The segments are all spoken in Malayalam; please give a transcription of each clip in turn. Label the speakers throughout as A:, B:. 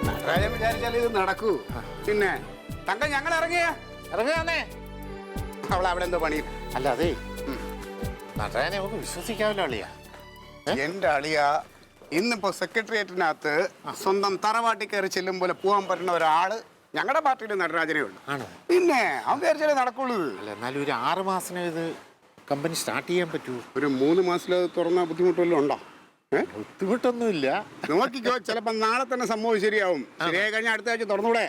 A: നടരാജൻ വിചാരിച്ചാൽ ഇത് നടക്കൂ. പിന്നെ തങ്ക ഞങ്ങൾ
B: ഇറങ്ങുകയാണേ.
A: അവൾ അവിടെ എന്തോ പണി.
B: അല്ല അതേ നടരാജനെ നമുക്ക് വിശ്വസിക്കാമല്ലോ അളിയാ.
A: എന്റെ അളിയ ഇന്നിപ്പോ സെക്രട്ടേറിയറ്റിനകത്ത് സ്വന്തം തറവാട്ടി കയറി ചെല്ലും പോലെ പോകാൻ പറ്റുന്ന ഒരാള് ഞങ്ങളുടെ പാർട്ടിയിൽ നടരാജനേ ഉള്ളൂ.
B: ആണോ?
A: പിന്നെ അവൻ വിചാരിച്ചാലേ നടക്കുള്ളൂ.
B: അല്ല എന്നാലും ഒരു 6 മാസം ഇത് കമ്പനി സ്റ്റാർട്ട് ചെയ്യാൻ പറ്റൂ.
A: ഒരു 3 മാസത്തിൽ തുറന്ന ബുദ്ധിമുട്ടുവല്ലോ ഉണ്ടോ?
B: ബുദ്ധിമുട്ടൊന്നുമില്ല.
A: നോക്കിക്കോ, ചിലപ്പോ നാളെ തന്നെ സംഭവം ശരിയാവും. ശരിയായി കഴിഞ്ഞാൽ അടുത്ത ആഴ്ച തുറന്നൂടെ?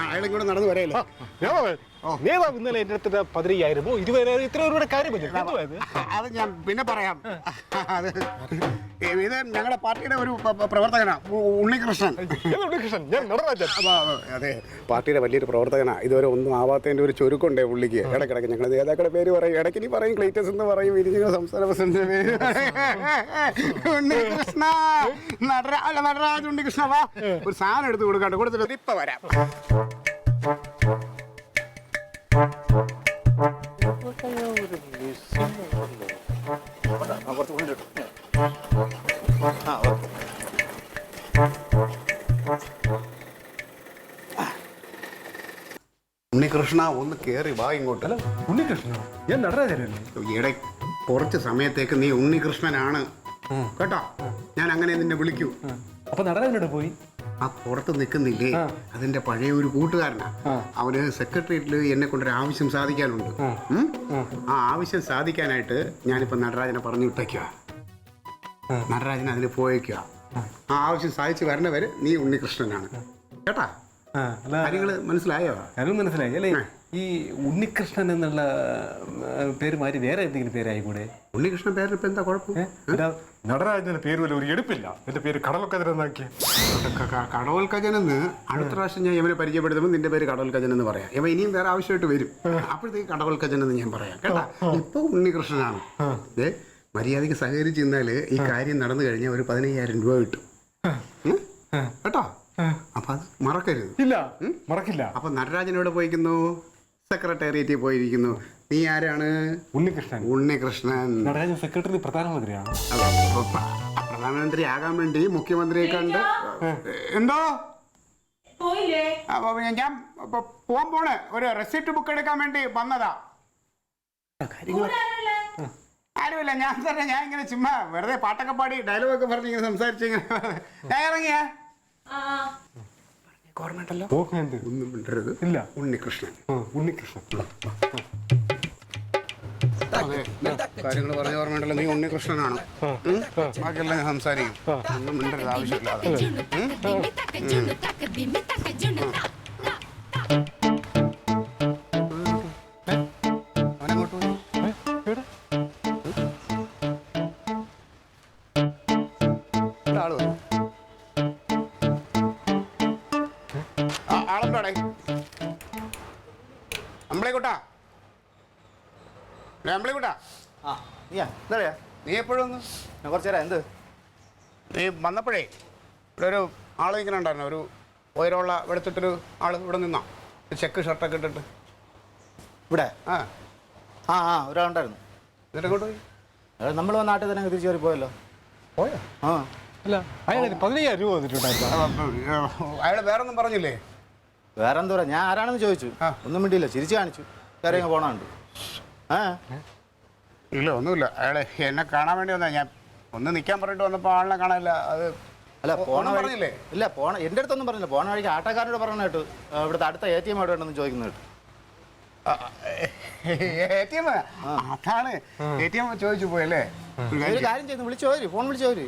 A: അയാളും കൂടെ നടന്നു വരെയല്ലോ.
C: നേതാവ് ഇന്നലെ എന്റെ അടുത്ത് 15,000 ഇതുവരെ ഇത്ര രൂപയുടെ കാര്യമില്ല.
A: അത് ഞാൻ പിന്നെ പറയാം. അത് ഇത് ഞങ്ങളുടെ പാർട്ടിയുടെ ഒരു പ്രവർത്തകനാ, ഉണ്ണികൃഷ്ണൻ.
C: ഉണ്ണികൃഷ്ണൻ, ഞാൻ നടരാജൻ.
A: അതെ, പാർട്ടിയുടെ വലിയൊരു പ്രവർത്തകനാ. ഇതുവരെ ഒന്നും ആവാത്തതിന്റെ ഒരു ചുരുക്കുണ്ടേ പുള്ളിക്ക്. ഇടയ്ക്കിടയ്ക്ക് ഞങ്ങൾ നേതാക്കളുടെ പേര് പറയും, ഇടയ്ക്ക് നീ പറയും ക്ലീറ്റസ് എന്ന് പറയും, ഇനി ഞങ്ങൾ സംസ്ഥാന പ്രസിഡന്റിന്റെ പേര് ഉണ്ണികൃഷ്ണ. നടരാജ് ഉണ്ണികൃഷ്ണ, വാ ഒരു സാധനം എടുത്ത് കൊടുക്കാണ്ട് കൊടുത്തിട്ട് ഇപ്പൊ വരാം. ഉണ്ണികൃഷ്ണ ഒന്ന് കേറി വാ ഇങ്ങോട്ട്.
C: ഉണ്ണികൃഷ്ണ, ഞാൻ നടരാജനല്ലേ.
A: ഈയിടെ കുറച്ച് സമയത്തേക്ക് നീ ഉണ്ണികൃഷ്ണനാണ് കേട്ടോ. ഞാൻ അങ്ങനെ നിന്നെ വിളിക്കൂ.
C: അപ്പൊ നടരാജനോട് പോയി
A: ആ പുറത്ത് നിൽക്കുന്നില്ലേ, അതിന്റെ പഴയ ഒരു കൂട്ടുകാരനാ. അവന് സെക്രട്ടേറിയറ്റിൽ എന്നെ കൊണ്ടൊരു ആവശ്യം സാധിക്കാനുണ്ട്. ആ ആവശ്യം സാധിക്കാനായിട്ട് ഞാനിപ്പോ നടരാജനെ പറഞ്ഞു വിട്ടേക്കുക. നടരാജൻ അതിന് പോയേക്കുക. ആ ആവശ്യം സാധിച്ചു വരണവരെ നീ ഉണ്ണികൃഷ്ണനാണ് കേട്ടാ. കാര്യങ്ങള് മനസ്സിലായോ?
C: അതും മനസ്സിലായി അല്ലേ. ഈ ഉണ്ണികൃഷ്ണൻ എന്നുള്ള പേര് മാറി വേറെ എന്തെങ്കിലും പേരായിക്കൂടെ?
A: ഉണ്ണികൃഷ്ണൻ പേരിന് ഇപ്പൊ എന്താ കുഴപ്പം?
C: നടരാജന്റെ പേര് പോലെ ഒരു എടുപ്പില്ല. എന്റെ പേര് കടൽക്കജനാക്കിയ.
A: കടവൽ കജനെന്ന് അടുത്ത പ്രാവശ്യം ഞാൻ ഇവനെ പരിചയപ്പെടുത്തുമ്പോൾ നിന്റെ പേര് കടവൽ കജൻ എന്ന് പറയാം. ഇവ ഇനിയും വേറെ ആവശ്യമായിട്ട് വരും, അപ്പോഴത്തേക്ക് കടവൽ കജൻ എന്ന് ഞാൻ പറയാം കേട്ടാ. ഇപ്പൊ ഉണ്ണികൃഷ്ണനാണ്. മര്യാദയ്ക്ക് സഹകരിച്ച് നിന്നാല് ഈ കാര്യം നടന്നു കഴിഞ്ഞാൽ ഒരു 15,000 രൂപ കിട്ടും കേട്ടോ. അപ്പൊ അത് മറക്കരുത്.
C: ഇല്ല, മറക്കില്ല.
A: അപ്പൊ നടരാജൻ എവിടെ പോയിരിക്കുന്നു? സെക്രട്ടേറിയറ്റിൽ പോയിരിക്കുന്നു. നീ ആരാണ്?
C: ഉണ്ണികൃഷ്ണൻ.
A: ഉണ്ണികൃഷ്ണൻ
C: നടരാജൻ സെക്രട്ടറി പ്രധാനമന്ത്രിയാണ്.
A: പ്രധാനമന്ത്രി ആകാൻ വേണ്ടി മുഖ്യമന്ത്രിയെ കണ്ട് എന്തോ ഞാൻ പോവാൻ പോണ്. ഒരു റെസിപ്റ്റ് ബുക്ക് എടുക്കാൻ വേണ്ടി വന്നതാ. ആരുമില്ല, ഞാൻ തന്നെ. ഞാൻ ഇങ്ങനെ ചുമ്മാ വെറുതെ പാട്ടൊക്കെ പാടി ഡയലോഗൊക്കെ പറഞ്ഞ് ഇങ്ങനെ സംസാരിച്ചിങ്ങനെ ഞാൻ ഇറങ്ങിയ ഓർമ്മയുണ്ടല്ലോ. ഒന്നും മിണ്ടരുത്.
C: ഇല്ല.
A: ഉണ്ണികൃഷ്ണൻ.
C: ഉണ്ണികൃഷ്ണൻ.
A: കാര്യങ്ങൾ പറഞ്ഞ ഓർമ്മയുണ്ടല്ലോ. നീ ഉണ്ണികൃഷ്ണനാണ്. ബാക്കിയെല്ലാം ഞാൻ സംസാരിക്കും. ഒന്നും മിണ്ടരുത് ആവശ്യമില്ലാതെ. അവനെങ്ങോട്ട് പോയി? ആള് വന്നു. ആളെന്താടേ? അമ്പളേക്കുട്ടാ, അമ്പളേക്കുട്ടാ. നീ എപ്പോഴും ഒന്ന്
B: കുറച്ചു നേരം എന്ത്
A: നീ വന്നപ്പോഴേ ഇവിടെ ഒരു ആൾ ഇങ്ങനെ ഉണ്ടായിരുന്നു. ഒരു ഉയരമുള്ള വെളുത്തിട്ടൊരു ആൾ ഇവിടെ നിന്നാ, ചെക്ക് ഷർട്ടൊക്കെ ഇട്ടിട്ട്.
B: ഇവിടെ
A: ആ
B: ആ ആ ഒരാളുണ്ടായിരുന്നു.
A: എന്നിട്ട് എങ്ങോട്ട് പോയി?
B: നമ്മൾ നാട്ടിൽ തന്നെ തിരിച്ചു കയറി പോയല്ലോ.
C: പോയോ? ആ അല്ല, അയാൾ 15,000 രൂപ വന്നിട്ടുണ്ടായിരുന്നു.
A: അയാൾ വേറെ ഒന്നും പറഞ്ഞില്ലേ?
B: വേറെ എന്താ പറയാ, ഞാൻ ആരാണെന്ന് ചോദിച്ചു. ഒന്നും മിണ്ടിയില്ല, ചിരിച്ചു കാണിച്ചു. കയറി പോണുണ്ട്.
A: ഇല്ല, ഒന്നുമില്ല. അയാളെ എന്നെ കാണാൻ വേണ്ടി വന്നാ. ഞാൻ ഒന്ന് നിൽക്കാൻ പറഞ്ഞിട്ട് വന്നപ്പോൾ ആളിനെ കാണാനില്ല. അത്
B: അല്ല, പോണ
A: പറഞ്ഞില്ലേ?
B: ഇല്ല, എൻ്റെ അടുത്തൊന്നും പറഞ്ഞില്ല. പോണ വഴിക്ക് ആട്ടക്കാരോട് പറഞ്ഞ കേട്ടു, ഇവിടുത്തെ അടുത്ത ATM എവിടെ ഉണ്ടെന്ന് ചോദിക്കുന്ന കേട്ടു.
A: ATM അതാണ്. ATM ചോദിച്ചു പോയല്ലേ?
B: ഒരു കാര്യം ചെയ്തു, വിളിച്ചോര്, ഫോൺ വിളിച്ചോര്.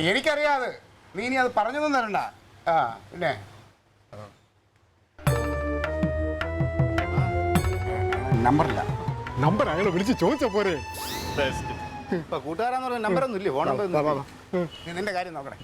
A: എനിക്കറിയാതെ നീ ഇനി അത് പറഞ്ഞൊന്നും തരണ്ട. ആ പിന്നെ നമ്പറില്ല.
C: നമ്പർ അയാൾ വിളിച്ച് ചോദിച്ച പോരെ.
B: കൂട്ടുകാരാന്ന് പറഞ്ഞ നമ്പറൊന്നും ഇല്ലേ? ഫോൺ നമ്പർ
A: നിന്റെ കാര്യം നോക്കണേ.